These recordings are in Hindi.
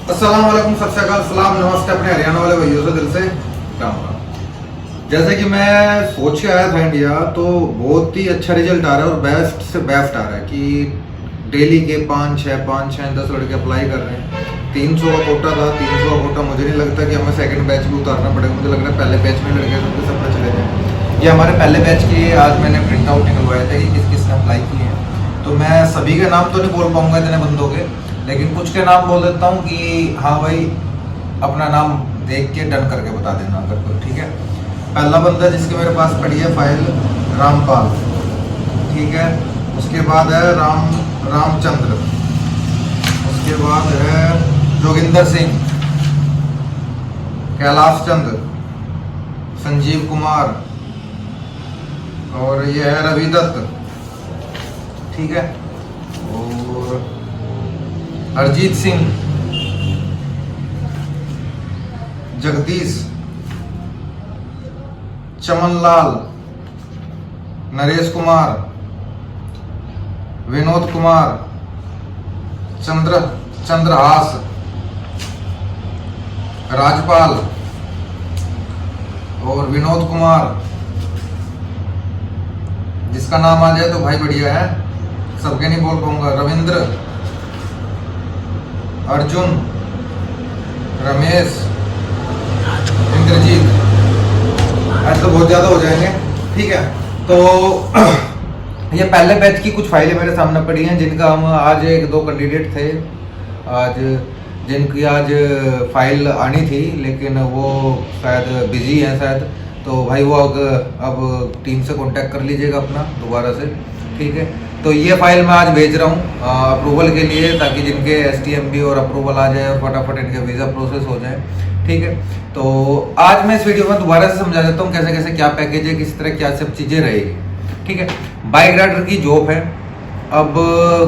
अस्सलाम वालेकुम, सत श्री अकाल, सलाम, नमस्ते अपने हरियाणा वाले भाइयों से दिल से राम राम। जैसे कि मैं सोच के आया था इंडिया, तो बहुत ही अच्छा रिजल्ट आ रहा है और बेस्ट से बेस्ट आ रहा है कि डेली के 5, 6, 10 लड़के अप्लाई कर रहे हैं। 300 का कोटा था, 300 का कोटा मुझे नहीं लगता कि हमें सेकंड बैच भी उतारना पड़ेगा। मुझे लग रहा है पहले बैच में लड़के सबके सब चले जाएँ। ये हमारे पहले बैच की आज मैंने प्रिंट आउट निकलवाया था कि किस किस ने अप्लाई किए हैं। तो मैं सभी के नाम तो नहीं बोल पाऊंगा इतने बंदों के, लेकिन कुछ के नाम बोल देता हूँ कि हाँ भाई अपना नाम देख के डन करके बता देना अगर कोई, ठीक है। पहला बंदा जिसके मेरे पास पड़ी है फाइल, रामपाल, ठीक है। उसके बाद है रामचंद्र, उसके बाद है जोगिंदर सिंह, कैलाश चंद्र, संजीव कुमार, और ये है रवि दत्त, ठीक है। और अरिजीत सिंह, जगदीश, चमनलाल, नरेश कुमार, विनोद कुमार, चंद्रहास, राजपाल और विनोद कुमार। जिसका नाम आ जाए तो भाई बढ़िया है, सबके नहीं बोल पाऊंगा। रविंद्र, अर्जुन, रमेश, इंद्रजीत, ऐसे तो बहुत ज़्यादा हो जाएंगे, ठीक है। तो ये पहले बैच की कुछ फाइलें मेरे सामने पड़ी हैं, जिनका हम आज एक दो कैंडिडेट थे आज जिनकी आज फाइल आनी थी, लेकिन वो शायद बिजी हैं शायद। तो भाई वो अब टीम से कांटेक्ट कर लीजिएगा अपना दोबारा से, ठीक है। तो ये फाइल मैं आज भेज रहा हूँ अप्रूवल के लिए, ताकि जिनके STMB और अप्रूवल आ जाए और फटाफट इनके वीज़ा प्रोसेस हो जाए, ठीक है। तो आज मैं इस वीडियो में दोबारा से समझा देता हूँ कैसे कैसे क्या पैकेज है, किस तरह क्या सब चीज़ें रहेगी, ठीक है। बाइक राइडर की जॉब है। अब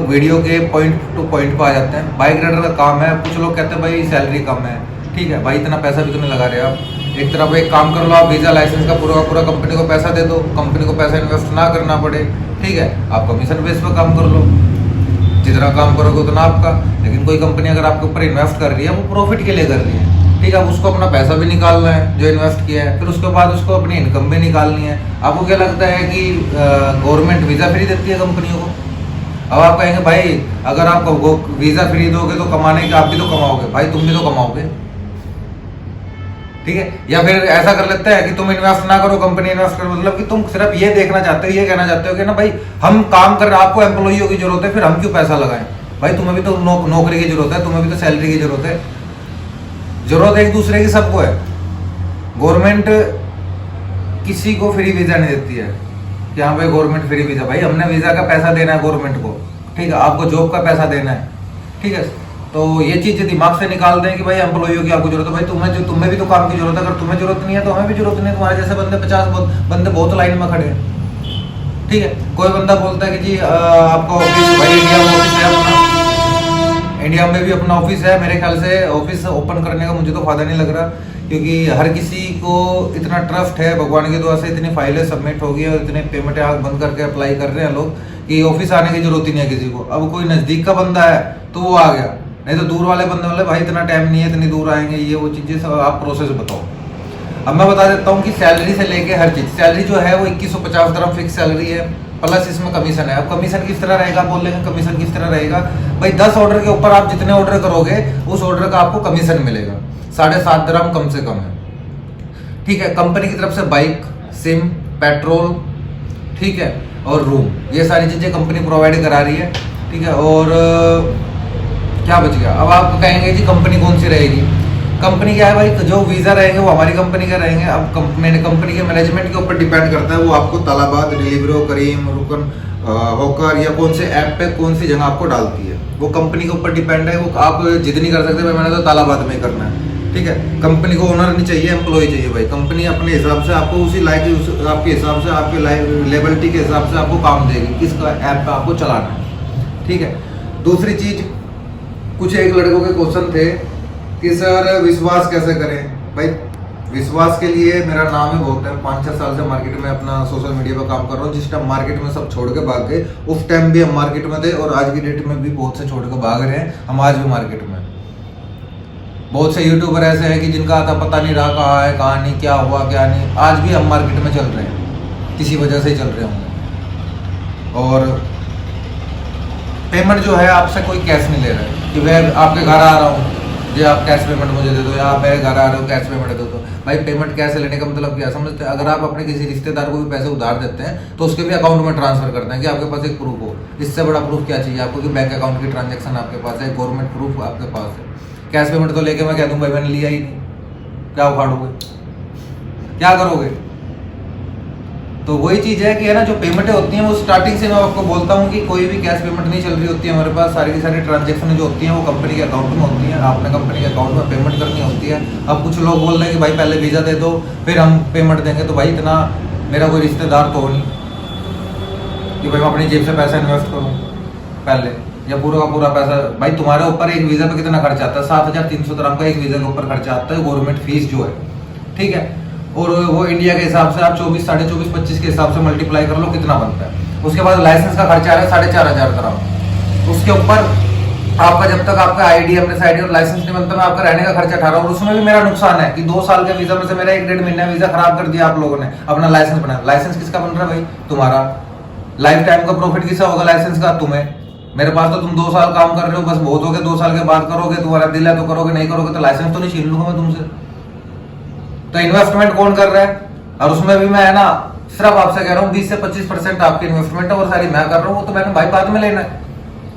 वीडियो के पॉइंट टू पॉइंट पर आ जाते हैं। बाइक राइडर का काम है, कुछ लोग कहते हैं भाई सैलरी कम है, ठीक है भाई इतना पैसा भी तो नहीं लगा रहे आप। एक तरफ एक काम कर लो, आप वीज़ा लाइसेंस का पूरा कंपनी को पैसा दे दो, कंपनी को पैसा इन्वेस्ट ना करना पड़े, ठीक है। आप कमीशन बेस पर काम कर लो, जितना काम करोगे उतना आपका। लेकिन कोई कंपनी अगर आपके ऊपर इन्वेस्ट कर रही है, वो प्रॉफिट के लिए कर रही है, ठीक है। उसको अपना पैसा भी निकालना है जो इन्वेस्ट किया है, फिर उसके बाद उसको अपनी इनकम भी निकालनी है। आपको क्या लगता है कि गवर्नमेंट वीज़ा फ्री देती है कंपनियों को? अब आप कहेंगे भाई अगर आप वीज़ा फ्री दोगे तो कमाने के आप भी तो कमाओगे, भाई तुम भी तो कमाओगे, ठीक है। या फिर ऐसा कर लेते हैं कि तुम इन्वेस्ट ना करो, कंपनी इन्वेस्ट करो, मतलब कि तुम सिर्फ ये देखना चाहते हो, ये कहना चाहते हो कि ना भाई हम काम कर रहे हैं, आपको एम्प्लॉइयों की जरूरत है, फिर हम क्यों पैसा लगाएं? भाई तुम्हें भी तो नौकरी की जरूरत है, तुम्हें भी तो सैलरी की जरूरत है, जरूरत एक दूसरे की सबको है। गवर्नमेंट किसी को फ्री वीजा नहीं देती है कि हाँ भाई गवर्नमेंट फ्री वीजा, भाई हमने वीजा का पैसा देना है गवर्नमेंट को, ठीक है। आपको जॉब का पैसा देना है, ठीक है। तो ये चीज़ दिमाग से निकाल दें कि भाई एम्प्लॉइयों की आपको जरूरत है, भाई तुम्हें भी तो काम की जरूरत है। अगर तुम्हें जरूरत नहीं है तो हमें भी जरूरत नहीं है। तुम्हारे जैसे बंदे 50 बंदे बहुत लाइन में खड़े हैं, ठीक है। कोई बंदा बोलता है कि जी आपका ऑफिस, भाई इंडिया में ऑफिस है अपना, इंडिया में भी अपना ऑफिस है। मेरे ख्याल से ऑफिस ओपन करने का मुझे तो फायदा नहीं लग रहा, क्योंकि हर किसी को इतना ट्रस्ट है, भगवान की दुआ से इतनी फाइलें सबमिट हो गई और इतने पेमेंटें आँख बंद करके अप्लाई कर रहे हैं लोग कि ऑफिस आने की जरूरत ही नहीं है किसी को। अब कोई नज़दीक का बंदा है तो वो आ गया, नहीं तो दूर वाले बंदे बोले भाई इतना टाइम नहीं है, इतनी दूर आएंगे, ये वो चीज़ें सब आप प्रोसेस बताओ। अब मैं बता देता हूँ कि सैलरी से लेके हर चीज़, सैलरी जो है वो 2150 dirham फिक्स सैलरी है, प्लस इसमें कमीशन है। अब कमीशन किस तरह रहेगा बोल लेंगे, कमीशन किस तरह रहेगा भाई, 10 ऑर्डर के ऊपर आप जितने ऑर्डर करोगे उस ऑर्डर का आपको कमीशन मिलेगा। 7.5 dirham कम से कम है, ठीक है। कंपनी की तरफ से बाइक, सिम, पेट्रोल, ठीक है, और रूम, ये सारी चीज़ें कंपनी प्रोवाइड करा रही है, ठीक है। और क्या बच गया? अब आप कहेंगे जी कंपनी कौन सी रहेगी? कंपनी क्या है भाई, जो वीज़ा रहेंगे वो हमारी कंपनी के रहेंगे। अब कंपनी के मैनेजमेंट के ऊपर डिपेंड करता है, वो आपको तालाबाद, डिलीवरो, करीम, रुकन, होकर या कौन से ऐप पे कौन सी जगह आपको डालती है, वो कंपनी के ऊपर डिपेंड है। वो आप जिद नहीं कर सकते भाई मैंने तो तालाबाद में करना है, ठीक है। कंपनी को ओनर नहीं चाहिए, एम्प्लॉय चाहिए भाई। कंपनी अपने हिसाब से आपको उसी लायक आपके हिसाब से, आपके लेबिलिटी के हिसाब से आपको काम देगी, किस ऐप पे आपको चलाना है, ठीक है। दूसरी चीज़, कुछ एक लड़कों के क्वेश्चन थे कि सर विश्वास कैसे करें। भाई विश्वास के लिए मेरा नाम ही बहुत है, 5-6 साल से मार्केट में अपना सोशल मीडिया पर काम कर रहा हूँ। जिस टाइम मार्केट में सब छोड़ के भाग गए, उस टाइम भी हम मार्केट में थे और आज की डेट में भी बहुत से छोड़ के भाग रहे हैं, हम आज भी मार्केट में। बहुत से यूट्यूबर ऐसे हैं कि जिनका आता पता नहीं रहा कहाँ है कहाँ नहीं, क्या हुआ क्या नहीं, आज भी हम मार्केट में चल रहे हैं, किसी वजह से ही चल रहे होंगे। और पेमेंट जो है आपसे कोई कैश नहीं ले रहा है कि मैं आपके घर आ रहा हूँ जी आप कैश पेमेंट मुझे दे दो, या आप मेरे घर आ रहे हो कैश पेमेंट दे दो। भाई पेमेंट कैश लेने का मतलब क्या समझते हैं? अगर आप अपने किसी रिश्तेदार को भी पैसे उधार देते हैं तो उसके भी अकाउंट में ट्रांसफर करते हैं कि आपके पास एक प्रूफ हो। इससे बड़ा प्रूफ क्या चाहिए आपको कि बैंक अकाउंट की ट्रांजेक्शन आपके पास है, गवर्नमेंट प्रूफ आपके पास है। कैश पेमेंट तो लेके मैं कह दूँ भाई मैंने लिया ही नहीं, क्या उखाड़ोगे, क्या करोगे? तो वही चीज़ है कि है ना, जो पेमेंटें होती हैं वो स्टार्टिंग से मैं आपको बोलता हूँ कि कोई भी कैश पेमेंट नहीं चल रही होती है हमारे पास। सारी की सारी ट्रांजेक्शन जो होती हैं वो कंपनी के अकाउंट में होती हैं, आपने कंपनी के अकाउंट में पेमेंट करनी होती है। अब कुछ लोग बोल रहे हैं कि भाई पहले वीज़ा दे दो फिर हम पेमेंट देंगे, तो भाई इतना मेरा कोई रिश्तेदार तो हो नहीं कि भाई मैं अपनी जेब से पैसा इन्वेस्ट करूँ पहले, या पूरा का पूरा पैसा। भाई तुम्हारे ऊपर एक वीज़ा पे कितना खर्चा आता है? 7,300 dirham का एक वीज़ा के ऊपर खर्चा आता है, गवर्नमेंट फीस जो है, ठीक है। और वो इंडिया के हिसाब से आप 24, 24.5, 25 के हिसाब से मल्टीप्लाई कर लो कितना बनता है। उसके बाद लाइसेंस का खर्चा है 4,500 dirham। उसके ऊपर आपका जब तक आपका आईडी एमएस आईडी और लाइसेंस नहीं बनता, मैं आपका रहने का खर्चा 18। और उसमें भी मेरा नुकसान है कि 2 साल के वीजा में से मेरा 1-1.5 महीना वीजा खराब कर दिया आप लोगों ने, अपना लाइसेंस बनाया। लाइसेंस किसका बन रहा है भाई? तुम्हारा। लाइफ टाइम का प्रॉफिट किसका होगा लाइसेंस का? तुम्हें। मेरे पास तो तुम 2 साल काम कर रहे हो, बस बहुत हो गया, 2 साल के बाद करोगे, तुम्हारा दिल है तो करोगे, नहीं करोगे तो लाइसेंस तो नहीं छीन लूंगा मैं तुमसे। तो इन्वेस्टमेंट कौन कर रहा है? और उसमें भी मैं है ना सिर्फ आपसे कह रहा हूँ 20 से 25% आपकी इन्वेस्टमेंट है और सारी मैं कर रहा हूँ, वो तो मैंने भाई बाद में लेना है।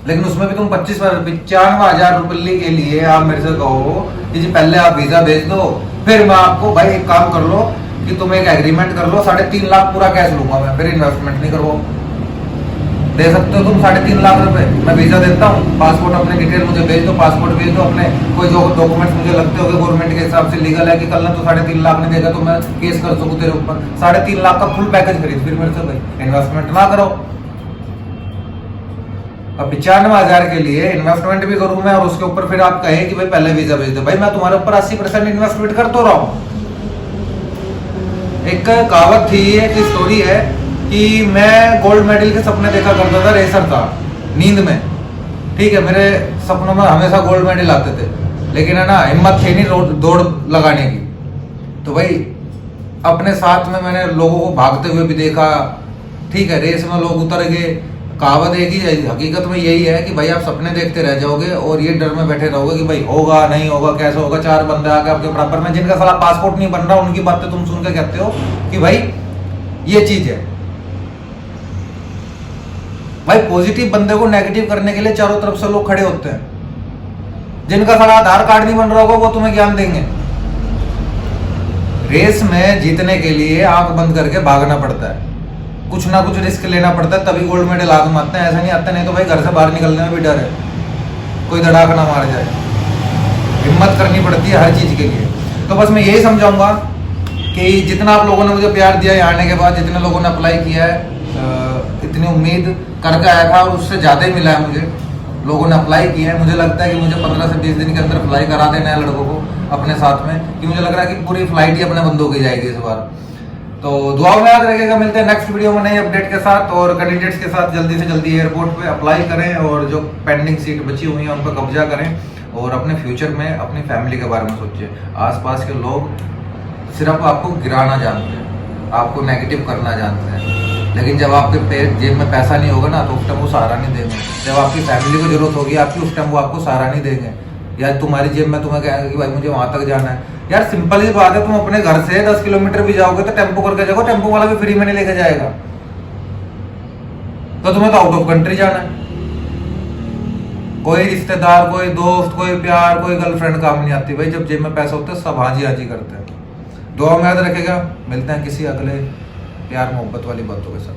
लेकिन उसमें भी तुम 95,000 रुपये के लिए आप मेरे से कहो कि जी पहले आप वीजा भेज दो, फिर मैं आपको भाई एक काम कर लो कि तुम एक एग्रीमेंट कर लो, 3.5 लाख पूरा कैश लूंगा मैं, फिर इन्वेस्टमेंट नहीं करवाओ। दे सकते हो तुम 3.5 लाख रुपए, मैं वीजा देता हूँ, पासपोर्ट अपने डिटेल मुझे भेज दो, पासपोर्ट भेज दो अपने, कोई जो डॉक्यूमेंट्स मुझे लगते हो गवर्नमेंट के हिसाब से लीगल है कि कल ना तो 3.5 लाख नहीं देगा तो मैं केस कर सकूँ तेरे ऊपर। 3.5 लाख का फुल पैकेज खरीद फिर मेरे से भाई, इन्वेस्टमेंट ना करो। अब 95,000 के लिए इन्वेस्टमेंट भी करूँ मैं और उसके ऊपर फिर आप कहे कि भाई पहले वीजा भेज दो। भाई मैं तुम्हारे ऊपर 80% इन्वेस्टमेंट कर तो रहा हूँ। एक कहावत थी, एक स्टोरी है कि मैं गोल्ड मेडल के सपने देखा करता था, रेसर था नींद में, ठीक है। मेरे सपनों में हमेशा गोल्ड मेडल आते थे, लेकिन है ना हिम्मत थी नहीं दौड़ लगाने की। तो भाई अपने साथ में मैंने लोगों को भागते हुए भी देखा, ठीक है, रेस में लोग उतर गए। कहावत एक ही है, हकीकत में यही है कि भाई आप सपने देखते रह जाओगे और ये डर में बैठे रहोगे कि भाई होगा नहीं होगा, कैसे होगा। 4 बंदे आके आपके बराबर में जिनका साला पासपोर्ट नहीं बन रहा, उनकी बातें तुम सुन के कहते हो कि भाई ये चीज है। भाई पॉजिटिव बंदे को नेगेटिव करने के लिए चारों तरफ से लोग खड़े होते हैं। जिनका सारा आधार कार्ड नहीं बन रहा होगा वो तुम्हें ज्ञान देंगे। रेस में जीतने के लिए आंख बंद करके भागना पड़ता है, कुछ ना कुछ रिस्क लेना पड़ता है, तभी गोल्ड मेडल हाथ में आते हैं। ऐसा नहीं आते, नहीं तो भाई घर से बाहर निकलने में भी डर है, कोई धड़ाका ना मार जाए। हिम्मत करनी पड़ती है हर चीज के लिए। तो बस मैं यही समझाऊंगा कि जितना आप लोगों ने मुझे प्यार दिया है आने के बाद, जितने लोगों ने अप्लाई किया है, इतनी उम्मीद करके आया था और उससे ज़्यादा ही मिला है मुझे। लोगों ने अप्लाई किया है, मुझे लगता है कि मुझे 15 से 20 दिन के अंदर अप्लाई करा देना है लड़कों को अपने साथ में, कि मुझे लग रहा है कि पूरी फ्लाइट ही अपने बंदों की जाएगी इस बार। तो दुआओं में याद रखिएगा, मिलते हैं नेक्स्ट वीडियो में नई अपडेट के साथ और कैंडिडेट्स के साथ। जल्दी से जल्दी एयरपोर्ट पे अप्लाई करें और जो पेंडिंग सीट बची हुई है उन पर कब्जा करें और अपने फ्यूचर में अपनी फैमिली के बारे में सोचिए। आसपास के लोग सिर्फ आपको गिराना जानते हैं, आपको नेगेटिव करना जानते हैं, लेकिन जब आपके जेब में पैसा नहीं होगा ना तो उस टाइम वो सहारा नहीं देंगे। जब आपकी फैमिली को जरूरत होगी आपकी, उस टाइम वो आपको सहारा नहीं देंगे। या तुम्हारी जेब में तुम्हें कहेंगे कि भाई मुझे वहां तक जाना है। यार सिंपल ही बात है, तुम अपने घर से 10 किलोमीटर भी जाओगे तो टेम्पो करके जाओगे, टेम्पो वाला भी फ्री में नहीं लेके जाएगा। तो तुम्हें तो आउट ऑफ कंट्री जाना है। कोई रिश्तेदार, कोई दोस्त, कोई प्यार, कोई गर्लफ्रेंड काम नहीं आती भाई। जब जेब में पैसा होता है सब हाजी हाजी करते हैं। दुआ में याद रखेगा, मिलते हैं किसी अगले प्यार मोहब्बत वाली बातों के साथ।